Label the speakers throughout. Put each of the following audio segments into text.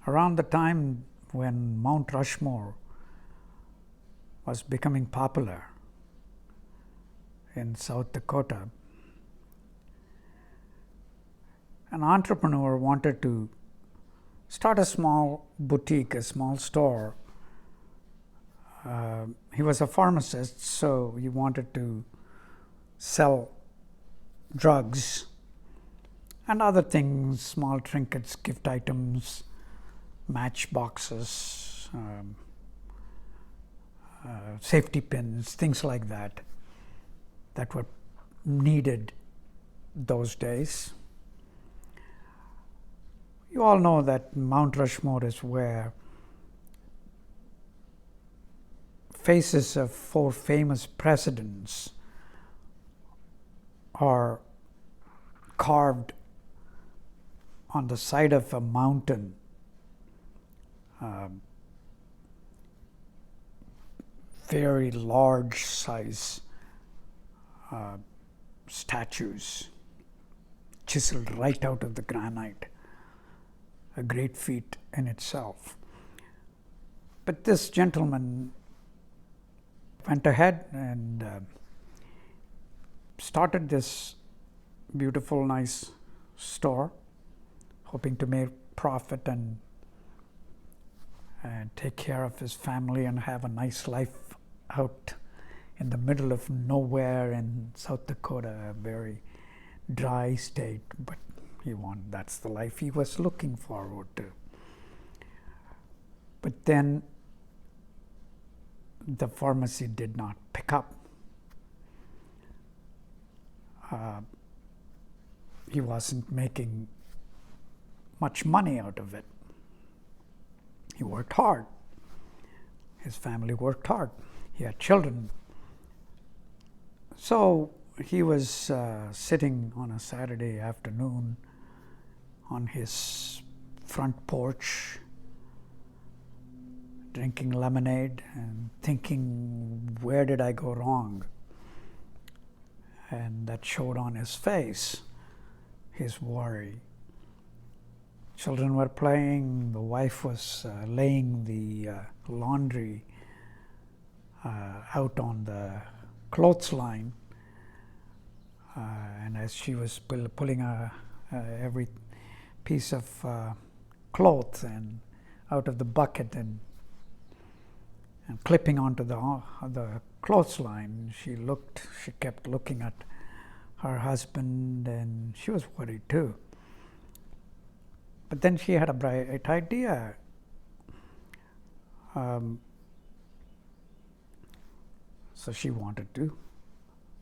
Speaker 1: Around the time when Mount Rushmore was becoming popular in South Dakota, an entrepreneur wanted to start a small boutique, a small store. He was a pharmacist, so he wanted to sell drugs and other things, small trinkets, gift items, matchboxes, safety pins, things like that, that were needed those days. You all know that Mount Rushmore is where faces of 4 famous presidents are carved on the side of a mountain. Very large size statues chiseled right out of the granite. A great feat in itself. But this gentleman went ahead and started this beautiful, nice store, hoping to make profit and take care of his family and have a nice life out in the middle of nowhere in South Dakota, a very dry state, but that's the life he was looking forward to. But then the pharmacy did not pick up. He wasn't making much money out of it. He worked hard. His family worked hard. He had children. So he was sitting on a Saturday afternoon on his front porch, drinking lemonade and thinking, where did I go wrong? And that showed on his face, his worry. Children were playing, the wife was laying the laundry out on the clothesline, and as she was pulling every piece of cloth and out of the bucket and clipping onto the clothesline, she kept looking at her husband, and she was worried too. But then she had a bright idea. So she wanted to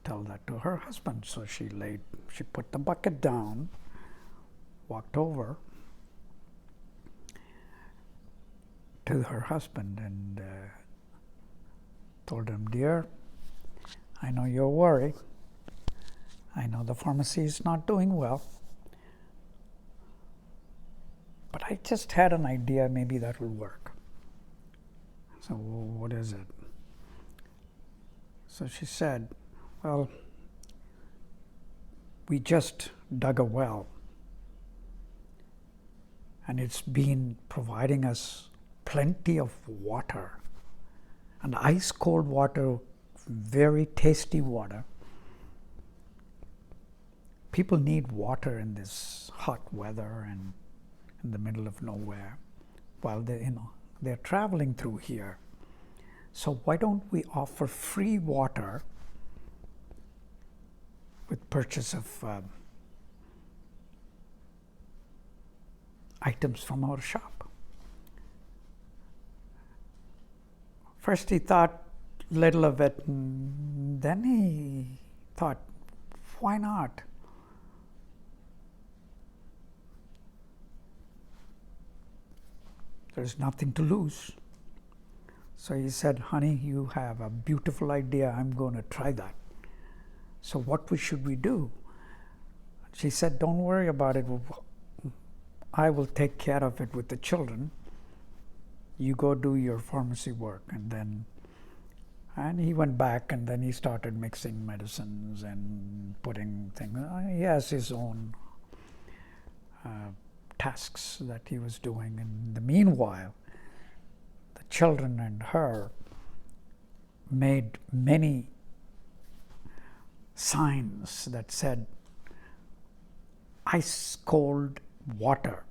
Speaker 1: tell that to her husband. So she put the bucket down, walked over to her husband and told him, dear, I know you're worried. I know the pharmacy is not doing well. But I just had an idea, maybe that will work. So what is it? So she said, well, we just dug a well, and it's been providing us plenty of water, and ice cold water, very tasty water. People need water in this hot weather and in the middle of nowhere while they're traveling through here. So why don't we offer free water with purchase of items from our shop? First he thought little of it, and then he thought, why not? There's nothing to lose. So he said, honey, you have a beautiful idea. I'm going to try that. So what should we do? She said, don't worry about it. I will take care of it with the children. You go do your pharmacy work, and then And he went back and then he started mixing medicines and putting things. He has his own tasks that he was doing. In the meanwhile, the children and her made many signs that said, ice cold water,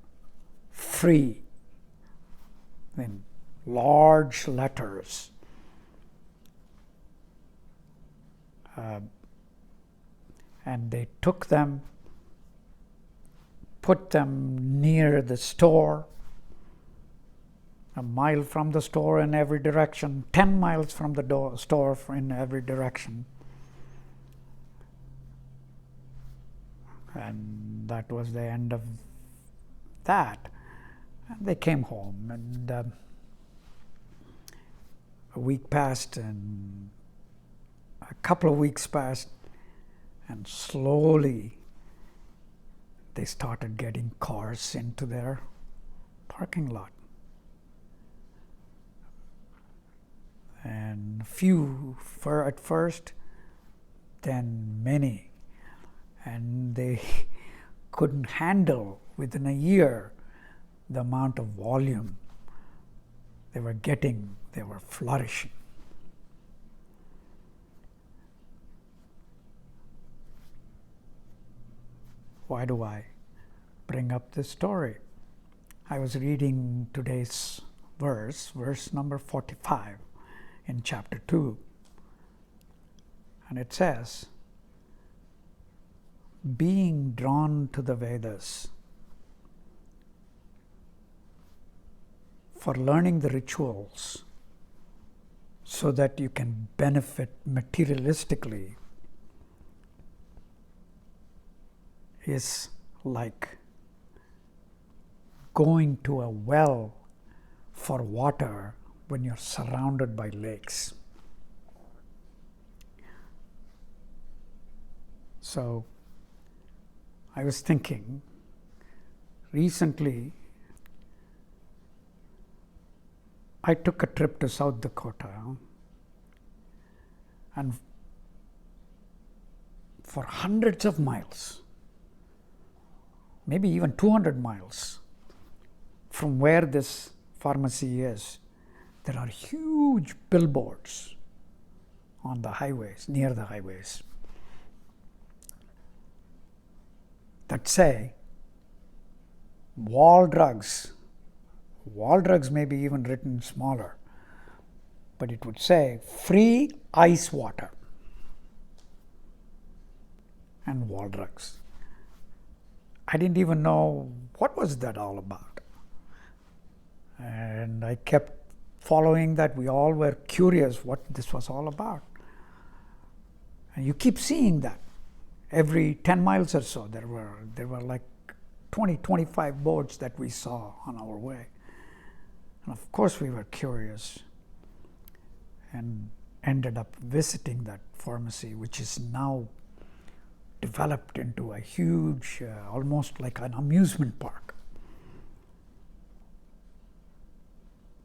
Speaker 1: free, in large letters. And they took them, put them near the store, a mile from the store in every direction, 10 miles from the store in every direction. And that was the end of that. And they came home, and a week passed, and a couple of weeks passed, and slowly they started getting cars into their parking lot. And few at first, then many. And they couldn't handle within a year the amount of volume they were getting. They were flourishing. Why do I bring up this story? I was reading today's verse number 45 in chapter 2, and it says, being drawn to the Vedas for learning the rituals so that you can benefit materialistically is like going to a well for water when you're surrounded by lakes. So I was thinking, recently I took a trip to South Dakota, and for hundreds of miles, maybe even 200 miles from where this pharmacy is, there are huge billboards on the highways, near the highways, that say wall drugs. Wall drugs may be even written smaller, but it would say free ice water and wall drugs. I didn't even know what was that all about. And I kept following that. We all were curious what this was all about. And you keep seeing that. Every 10 miles or so, there were like 20, 25 boards that we saw on our way. And of course we were curious and ended up visiting that pharmacy, which is now developed into a huge, almost like an amusement park.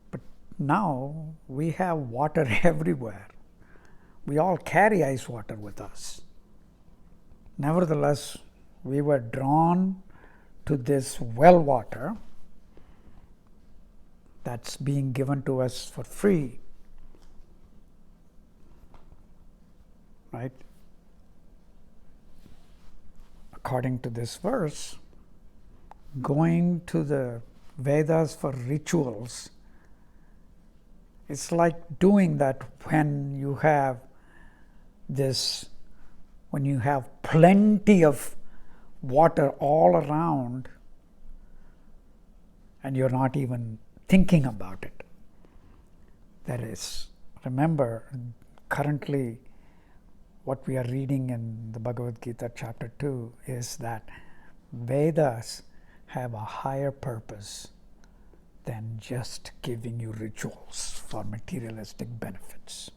Speaker 1: But now we have water everywhere. We all carry ice water with us. Nevertheless, we were drawn to this well water that's being given to us for free, right? According to this verse, going to the Vedas for rituals, it's like doing that when you have plenty of water all around and you're not even thinking about it. That is, remember, currently what we are reading in the Bhagavad Gita chapter 2 is that Vedas have a higher purpose than just giving you rituals for materialistic benefits.